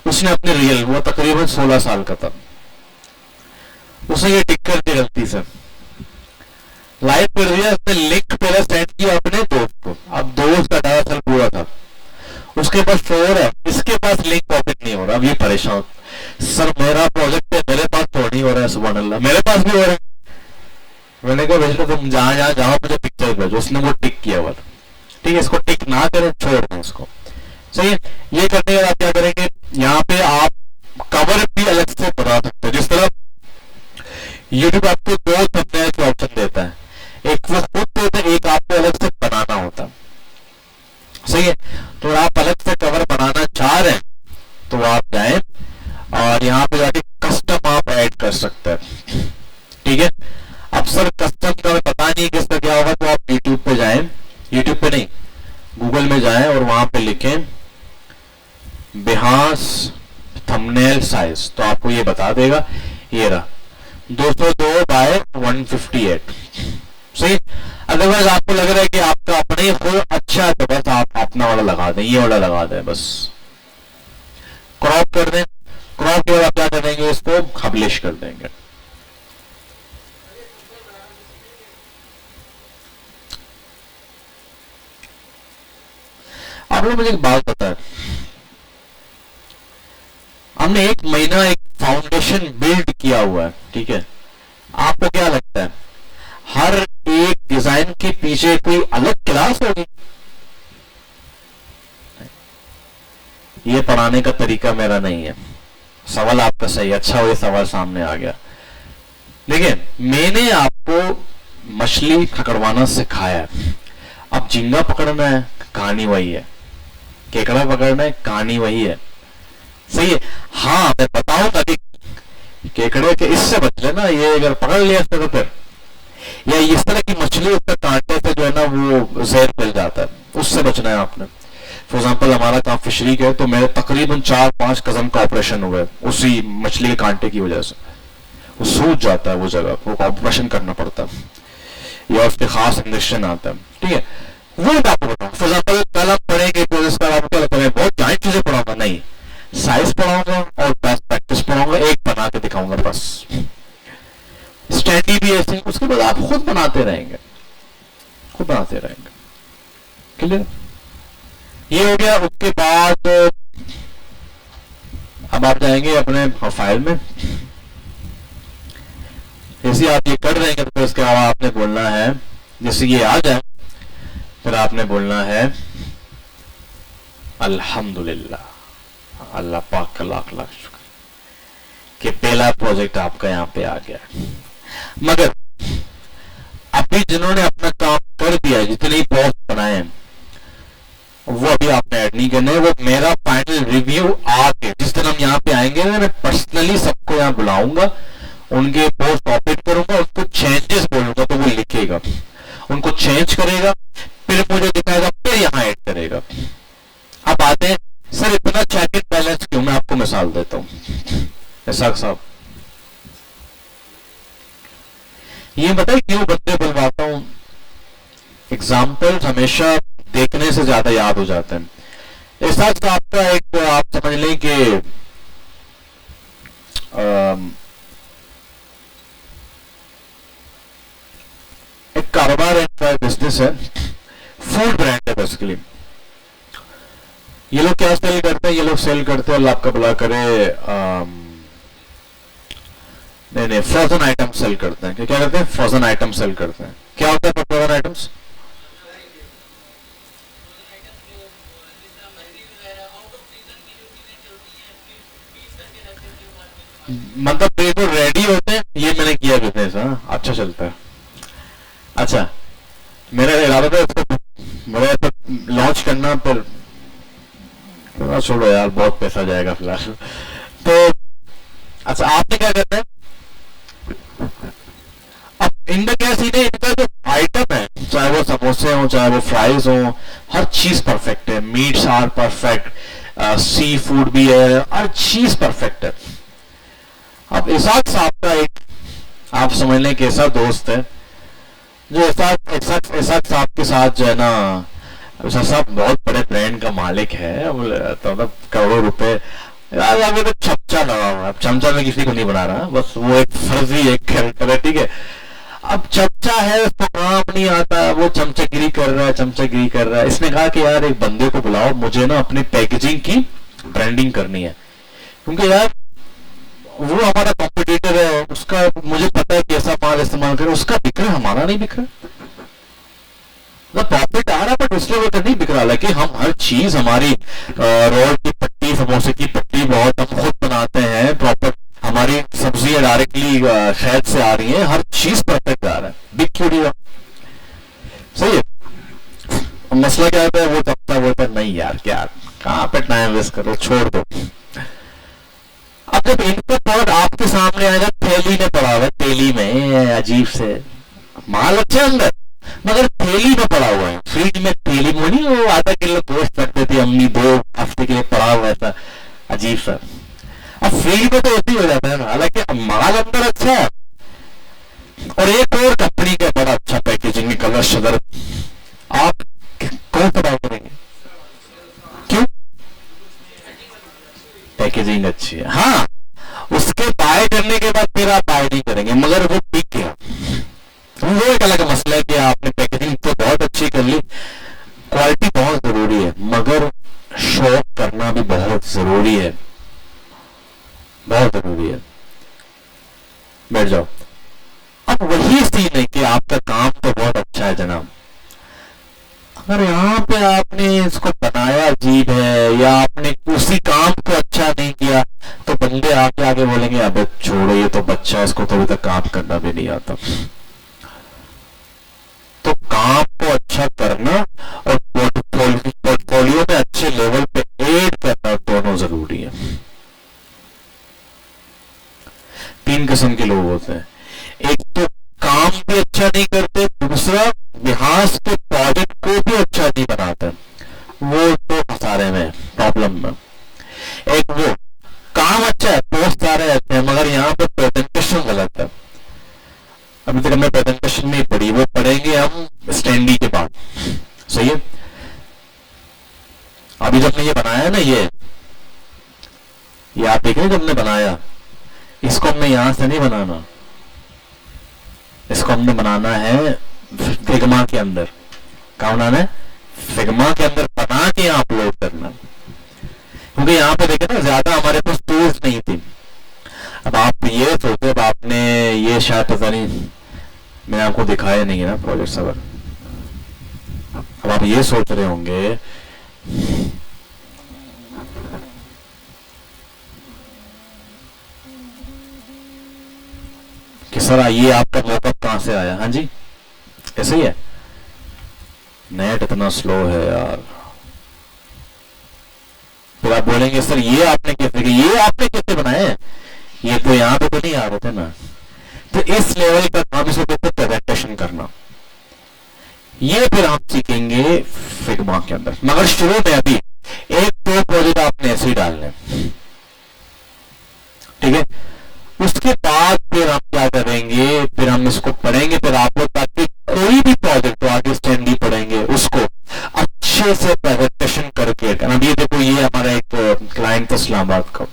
उसने अपने रियल, वो तकरीबन 16 साल का था, उसने ये टिक कर दिया गलती से, लाइव कर दिया, उसने लिंक पहले सेंड किया अपने दोस्त को। अब दोस्त का 18 साल पूरा था, उसके पास शोर है, इसके पास लिंक ओपन नहीं हो रहा। अब ये परेशान, सर मेरा प्रोजेक्ट है, मेरे पास तो नहीं हो रहा है, सुभान अल्लाह, मेरे पास भी हो रहा है। मैंने कहा भेजो, तुम जहां जाओ मुझे पिक्चर भेजो। उसने वो टिक किया हुआ, ठीक है, इसको टिक ना करें, छोड़ दें इसको, सही है। ये करने के बाद क्या करेंगे, यहाँ पे आप कवर भी अलग से बना सकते हो। जिस तरह यूट्यूब आपको दो थंबनेल के ऑप्शन देता है, एक वो खुद देता है, एक आपको अलग से बनाना होता है, सही है। तो आप अलग से कवर बनाना चाह रहे हैं तो आप जाएं और यहाँ पे जाके कस्टम आप ऐड कर सकते हैं, ठीक है। अब सर कस्टम का पता नहीं किसका क्या होगा, तो आप यूट्यूब पे जाएं, यूट्यूब पे नहीं गूगल में जाएं और वहां पे लिखें बिहास थंबनेल साइज, तो आपको ये बता देगा, ये रहा 202 बाय 158, सही। अदरवाइज आपको लग रहा है कि आपका अपने ही खुद अच्छा है, तो बस आप अपना वाला लगा दें, ये वाला लगा दें, बस क्रॉप कर दें। क्रॉप के बाद आप क्या करेंगे, इसको पब्लिश कर देंगे। आप लोग मुझे एक बात बताएं, हमने एक महीना एक फाउंडेशन बिल्ड किया हुआ है, ठीक है। आपको क्या लगता है हर एक डिजाइन के पीछे कोई अलग क्लास होगी? ये पढ़ाने का तरीका मेरा नहीं है। सवाल आपका सही, अच्छा हो ये सवाल सामने आ गया। देखिए मैंने आपको मछली पकड़वाना सिखाया, अब झींगा पकड़ना है कहानी वही है, केकड़ा पकड़ना है कहानी वही है, सही है। हाँ मैं बताऊंगा कि केकड़े के इससे बच लेना, ये अगर पकड़ लिया तो फिर, या इस तरह की मछली उसका कांटे से जो है ना वो जहर फैल जाता है, उससे बचना है आपने। फॉर एग्जाम्पल हमारा काम फिशरी का है, तो मेरे तकरीबन 4-5 कदम का ऑपरेशन हुआ है उसी मछली के कांटे की वजह से, वो सूज जाता है वो जगह, वो ऑपरेशन करना पड़ता है या उसके खास इंजेक्शन आता है, ठीक है। वो मैं आपको बताऊँ, फॉर एग्जाम्पल कल आप पढ़ेंगे प्रोसेस का, आपको क्या लगता है बहुत जायंट चीजें पढ़ाऊंगा, नहीं, साइज पढ़ाऊंगा और बेस्ट प्रैक्टिस पढ़ाऊंगा, एक बना के दिखाऊंगा बस। स्टैंडी भी ऐसे, उसके बाद आप खुद बनाते रहेंगे, खुद बनाते रहेंगे, क्लियर। ये हो गया। उसके बाद अब आप जाएंगे अपने फाइल में, जैसे आप ये कर देंगे तो फिर उसके बाद आपने बोलना है, जैसे ये आ जाए फिर आपने बोलना है अल्हम्दुलिल्लाह, अल्लाह पाक का लाख लाख शुक्र कि पहला प्रोजेक्ट आपका यहाँ पे आ गया। मगर अभी जिन्होंने अपना काम कर दिया, जितने पोस्ट बनाए हैं, वो अभी आपने ऐड नहीं करना है। वो मेरा फाइनल रिव्यू आके जिस दिन हम यहाँ पे आएंगे ना, मैं पर्सनली सबको यहाँ बुलाऊंगा, उनके पोस्ट ऑपरेट करूंगा, उसको चेंजेस बोलूंगा तो वो लिखेगा, उनको चेंज करेगा, फिर मुझे दिखाएगा, फिर यहां ऐड करेगा। अब आते हैं सर इतना चेक एंड बैलेंस क्यों? मैं आपको मिसाल देता हूं। इसाक साहब, ये बताइए क्यों बंदे बुलवाता हूं? एग्जाम्पल हमेशा देखने से ज्यादा याद हो जाते हैं। इसाक साहब का एक आप समझ लें कि एक कारोबार है, बिजनेस है, फूड ब्रांड है बेसिकली। ये लोग क्या सेल करते हैं? ये लोग सेल करते हैं, अल्लाह आपका भला करे, नहीं फ्रोजन आइटम सेल करते हैं। क्या करते हैं? फ्रोजन आइटम सेल करते हैं। क्या होता है फ्रोजन आइटम्स? मतलब ये तो रेडी होते हैं। ये मैंने किया बिजनेस, हाँ अच्छा चलता है। अच्छा, मेरा इरादा था इसको बड़ा लॉन्च करना, पर छोड़ो यार, बहुत पैसा जाएगा फिलहाल। तो अच्छा, आपने क्या करना है? अब इनका क्या सीन है? इनका जो आइटम है, चाहे वो समोसे हो, चाहे वो फ्राइज हो, हर चीज परफेक्ट है। Meats are perfect, seafood भी है, हर चीज परफेक्ट है। अब इसाक साहब का एक, आप समझ लें कि ऐसा दोस्त है जो इसाक साहब के साथ जो है ना, इसाक साहब बहुत बड़े ब्रांड का मालिक है, तो मतलब करोड़ों रुपए। यार अभी तो चमचा लगा हुआ है। चमचा में किसी को नहीं बना रहा, बस वो एक फर्जी एक कैरेक्टर है, ठीक है। अब चमचा है, उसको काम नहीं आता, वो चमचागिरी कर रहा है। इसने कहा कि यार एक बंदे को बुलाओ, मुझे ना अपनी पैकेजिंग की ब्रांडिंग करनी है, क्योंकि यार वो हमारा कॉम्पिटिटर है, उसका मुझे पता है कैसा माल इस्तेमाल करे, उसका बिक रहा, हमारा नहीं बिक रहा। प्रॉफिट आ रहा है बट उसके वजह नहीं बिक रहा। लेकिन हम हर चीज, हमारी रोल की पट्टी, समोसे की पट्टी बहुत हम खुद बनाते हैं, प्रॉपर हमारी सब्जियां डायरेक्टली शहद से आ रही हैं, हर चीज परफेक्ट आ रहा है, बिक क्यों नहीं रहा? सही है। मसला क्या है? वो तबता बोलता नहीं यार, क्या कहाँ पे टाइम वेस्ट करो, छोड़ दो। अब जब इनपुट प्रोडक्ट आपके सामने आएगा, थैली में पड़ा हुआ है, थैली में अजीब से माल अच्छा अंदर, मगर थैली में पड़ा हुआ है, फ्रिज में थैली में नहीं, वो आधा किलो गोश्त रखते थे अम्मी, 2 हफ्ते के लिए पड़ा हुआ था, अजीब सा। अब फ्रिज में तो ऐसे ही हो जाता है ना, हालांकि माल अंदर अच्छा है। और एक और कंपनी का बड़ा अच्छा पैकेजिंग, कलर शदर, आप कौन सा बाय करेंगे? क्यों? पैकेजिंग अच्छी है, हाँ। उसके बाय करने के बाद फिर आप बाय नहीं करेंगे, मगर वो बिक गया, वो एक अलग मसला है कि आपने पैकेजिंग तो बहुत अच्छी कर ली, क्वालिटी बहुत जरूरी है, मगर शॉप करना भी बहुत जरूरी है, बहुत जरूरी है। बैठ जाओ। अब वही सीन है कि आपका काम तो बहुत अच्छा है जनाब, अगर यहाँ पे आपने इसको बनाया अजीब है, या आपने उसी काम को अच्छा नहीं किया, तो बंदे आके आगे बोलेंगे अबे छोड़ो, ये तो बच्चा है, इसको तो अभी तक काम करना भी नहीं आता। तो काम को अच्छा करना और पोर्टफोलियो में अच्छे लेवल पे ऐड करना दोनों जरूरी है। 3 किस्म के लोग होते हैं, एक तो काम भी अच्छा नहीं करते, दूसरा बिहास के प्रोजेक्ट को भी अच्छा नहीं बनाते, वो तो खसारे में, प्रॉब्लम में। एक वो काम अच्छा है, पोस्ट आ रहे हैं, मगर यहाँ पे प्रेजेंटेशन गलत है। अभी तक हमने प्रेजेंटेशन नहीं पढ़ी, वो पढ़ेंगे हम स्टैंडी के बाद, सही है। अभी जब ने ये बनाया ना, ये आप देख रहे हैं, जब हमने बनाया, इसको हमने यहां से नहीं बनाना, इसको हमने बनाना है फिग्मा के अंदर। क्या बनाना है? फिग्मा के अंदर बना के यहाँ अपलोड करना, क्योंकि यहाँ पे देखे ना, ज्यादा हमारे पास टूल्स नहीं थी। अब आप ये सोचते, अब आपने ये शायद पता नहीं, मैंने आपको दिखाया नहीं है ना प्रोजेक्ट सवर। अब आप ये सोच रहे होंगे कि सर ये आपका मॉकअप कहां से आया? हाँ जी, ऐसे ही है, नेट इतना स्लो है यार। फिर आप बोलेंगे सर ये आपने कैसे बनाए? ये तो यहाँ पे तो नहीं आ रहे थे ना। तो इस लेवल का काम इसको कहते हैं प्रेजेंटेशन करना। ये फिर हम सीखेंगे फिग्मा के अंदर। मगर शुरू में अभी एक दो प्रोजेक्ट आपने ऐसे ही डालने, ठीक है। उसके बाद फिर हम क्या करेंगे, फिर हम इसको पढ़ेंगे, फिर आप लोग ताकि कोई भी प्रोजेक्ट तो आगे स्टैंडी पढ़ेंगे उसको अच्छे से प्रेजेंटेशन करके। अब ये देखो, ये हमारा एक क्लाइंट था इस्लामाबाद का,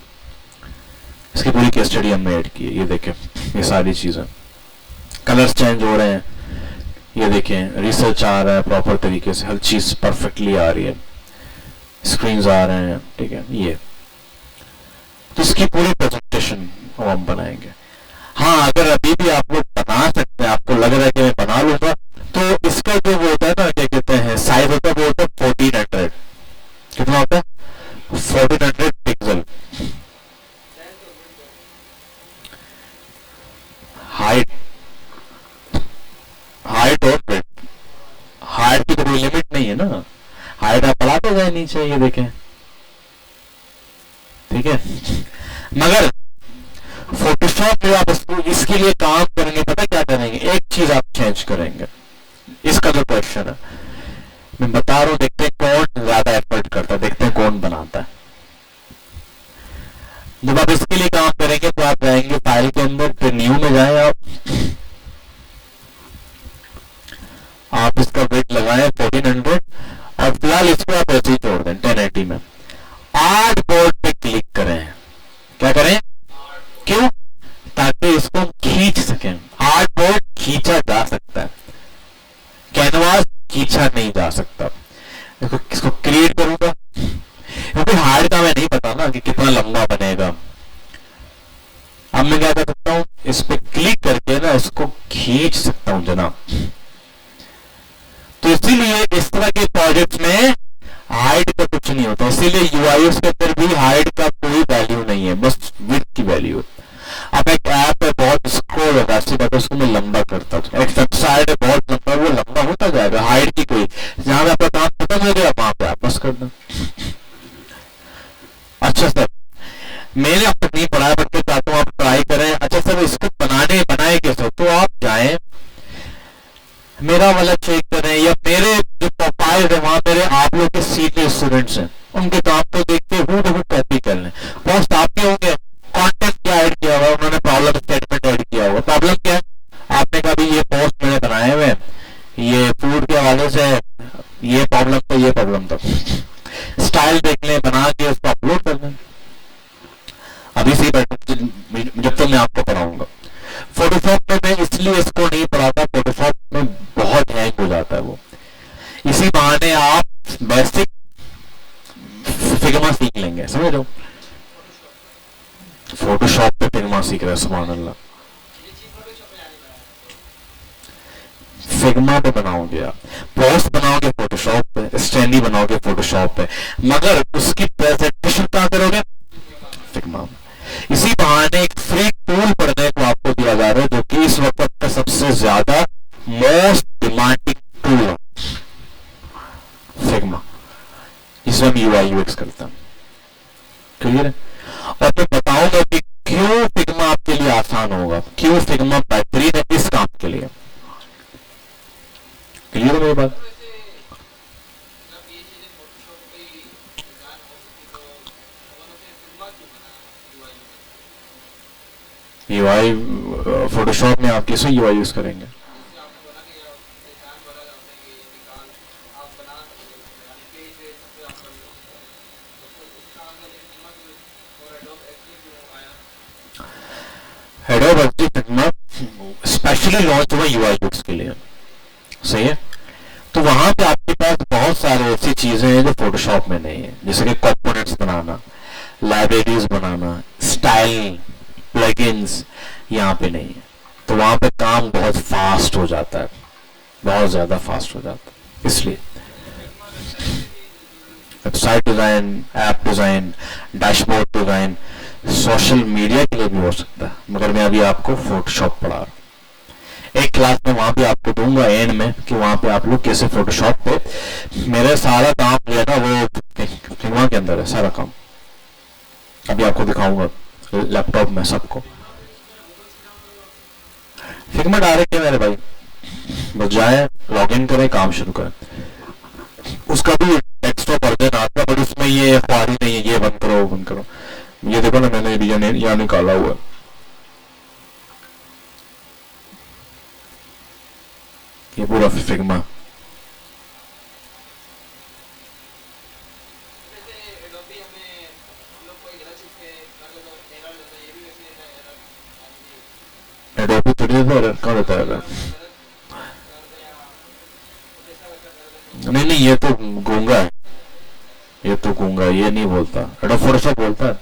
इसकी पूरी केस स्टडी हमने ऐड की है। ये देखें, ये सारी चीजें, कलर्स चेंज हो रहे हैं, ये देखें रिसर्च आ रहा है प्रॉपर तरीके से, हर चीज परफेक्टली आ रही है, स्क्रीन्स आ रहे हैं, ठीक है। ये तो इसकी पूरी प्रेजेंटेशन हम बनाएंगे। हाँ, अगर अभी भी आप लोग बना सकते हैं, आपको लग रहा है कि मैं बना लूंगा, तो इसका जो वो होता है ना, क्या कहते हैं, साइज होता है, वो होता है 1400। कितना होता है? 1400 पिक्सल। हाइट और ब्रेथ, हाइट की तो कोई लिमिट नहीं है ना, हाइट आप बढ़ाते जाए नीचे, ये देखें, ठीक है। मगर फोटोशॉप में आप इसके लिए काम करेंगे, पता क्या करेंगे, एक चीज आप चेंज करेंगे। इसका जो क्वेश्चन है मैं बता रहा हूं, देखते हैं कौन ज्यादा एफर्ट करता है, देखते हैं कौन बनाता है। जब आप इसके लिए काम करेंगे तो आप जाएंगे फाइल के अंदर, फिर न्यू में जाए, आप इसका वेट लगाएं 1400 और फिलहाल इसको आप ऐसे ही छोड़ दें 1080 में। आर्ट बोर्ड पे क्लिक करें। क्या करें? क्यों? ताकि इसको खींच सकें। आर्ट बोर्ड खींचा जा सकता है, कैनवास खींचा नहीं जा सकता। देखो, इसको क्रिएट करूंगा, क्योंकि हार्ड का मैं नहीं पता ना कि कितना लंबा बनेगा। अब मैं क्या कर सकता हूं, इस पे क्लिक करके ना इसको खींच सकता हूं जनाब। तो इसीलिए इस तरह के प्रोजेक्ट्स में हाइट का कुछ नहीं होता, इसीलिए यूआईएस के अंदर भी हाइट का कोई वैल्यू नहीं है, बस विड्थ की वैल्यू। अब एक ऐप है बहुत स्क्रॉल होता है, बात उसको मैं लंबा करता हूँ, एक वेबसाइट है बहुत लंबा, वो लंबा होता जाएगा, हाइट की कोई, जहां पे आपका काम खत्म हो गया वहां पे आप बस कर दो। अच्छा सर, मैंने अब तक नहीं पढ़ाया, बच्चे चाहता हूँ आप ट्राई करें। अच्छा सर, इसको बनाए कैसे? तो आप जाएं, मेरा वाला चेक करें, या मेरे जो प्रोफाइल है वहां मेरे आप लोग के सीनियर स्टूडेंट्स हैं, उनके काम को देख के हूँ कॉपी कर लें। पोस्ट आपके होंगे, कंटेंट क्या ऐड किया हुआ, उन्होंने प्रॉब्लम स्टेटमेंट ऐड किया हुआ। प्रॉब्लम क्या है? आपने कहा ये पोस्ट मैंने बनाए हुए, ये फूड के हवाले से, ये प्रॉब्लम था, ये प्रॉब्लम था, स्टाइल देख लें, बना के उसको अपलोड कर लें। अभी से जब तक मैं आपको पढ़ाऊंगा। फोटोशॉप में मैं इसलिए इसको नहीं पढ़ाता, फोटोशॉप में बहुत हैंग हो जाता है वो, इसी बहाने आप बेसिक फिग्मा सीख लेंगे, समझ लो। फोटोशॉप पे फिग्मा सीख रहे हैं, सुभान अल्लाह। फिग्मा पे बनाओगे आप, पोस्ट बनाओगे फोटोशॉप पे, स्टैंडी बनाओगे फोटोशॉप पे, मगर उसकी प्रेजेंटेशन कहां करोगे? फिग्मा में। इसी बहाने एक फ्री टूल पढ़ने को आपको दिया जा रहा है, जो कि इस वक्त का सबसे ज्यादा मोस्ट डिमांडिंग टूल है, फिग्मा, जिसमें हम यूआई यूएक्स करते हैं। क्लियर है? और मैं बताऊंगा कि क्यों फिग्मा आपके लिए आसान होगा, क्यों फिग्मा बेहतरीन है इस काम के लिए। क्लियर है मेरी बात? यूआई फोटोशॉप में आप कैसे यूआई यूज करेंगे? एडोब फिग्मा स्पेशली लॉन्च हुआ यूआई यूएक्स के लिए, सही है। तो वहां पे आपके पास बहुत सारे ऐसी चीजें हैं जो फोटोशॉप में नहीं है, जैसे कि कंपोनेंट्स बनाना, लाइब्रेरीज बनाना, स्टाइल, प्लगइन्स यहाँ पे नहीं है। तो वहां पे काम बहुत फास्ट हो जाता है, बहुत ज्यादा फास्ट हो जाता है। इसलिए website design, app design, dashboard design, social media के लिए भी हो सकता है, मगर मैं अभी आपको फोटोशॉप पढ़ा रहा हूं। एक क्लास में वहां पे आपको दूंगा एंड में कि वहां पे आप लोग कैसे फोटोशॉप पे, मेरा सारा काम जो है ना वो फिग्मा के अंदर है, सारा काम अभी आपको दिखाऊंगा लैपटॉप में सबको। फिग्मा डायरेक्ट है मेरे भाई, बस जाए, लॉग इन करें, काम शुरू करें। उसका भी डेस्कटॉप वर्जन आता है, बट उसमें ये ख्वारी नहीं है, ये बंद करो वो बंद करो। ये देखो ना, मैंने यहाँ निकाला हुआ है। ये पूरा फिग्मा। एडोबी तो नहीं देता, कहाँ देता है? नहीं नहीं, ये तो गूंगा है, ये तो गूंगा, ये नहीं बोलता। एडोब फोटोशॉप बोलता है।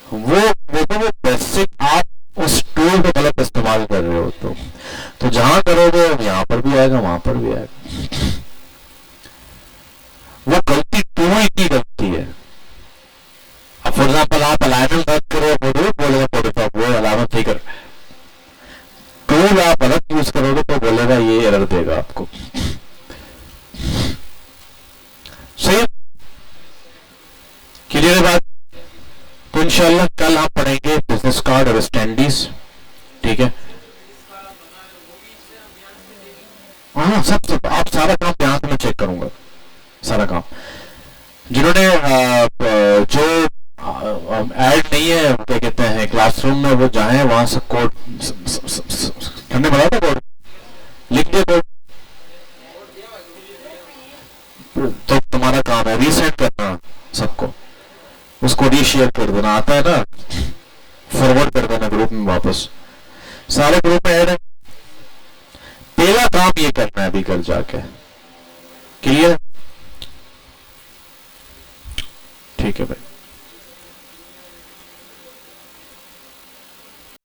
वो बेसिक, आप उस टूल को गलत इस्तेमाल कर रहे हो तो जहां करोगे यहाँ पर भी आएगा, वहां पर भी आएगा। वो गलती टूल की गलती है। अब फॉर एग्जाम्पल आप अलाइनमेंट गलत करो, बोलेगा फोटोशॉप वो अलाइनमेंट ठीक कर। टूल आप अलग यूज करोगे तो बोलेगा, ये एरर देगा आपको। सही, क्लियर है बात? तो इंशाल्लाह कल हम पढ़ेंगे बिजनेस कार्ड और स्टैंडीज, ठीक है? हाँ, सब आप सारा काम यहाँ से मैं चेक करूंगा, सारा काम। जिन्होंने जो ऐड नहीं है, क्या कहते हैं, क्लासरूम में, वो जाए वहां से कोड हमने बढ़ा था, कोड लिख दिया, कोड तो तुम्हारा काम है रीसेट करना सबको, उसको रीशेयर कर देना, आता है ना, फॉरवर्ड कर देना ग्रुप में वापस, सारे ग्रुप में ऐड है। पहला काम ये करना है अभी घर जाके, क्लियर? ठीक है भाई।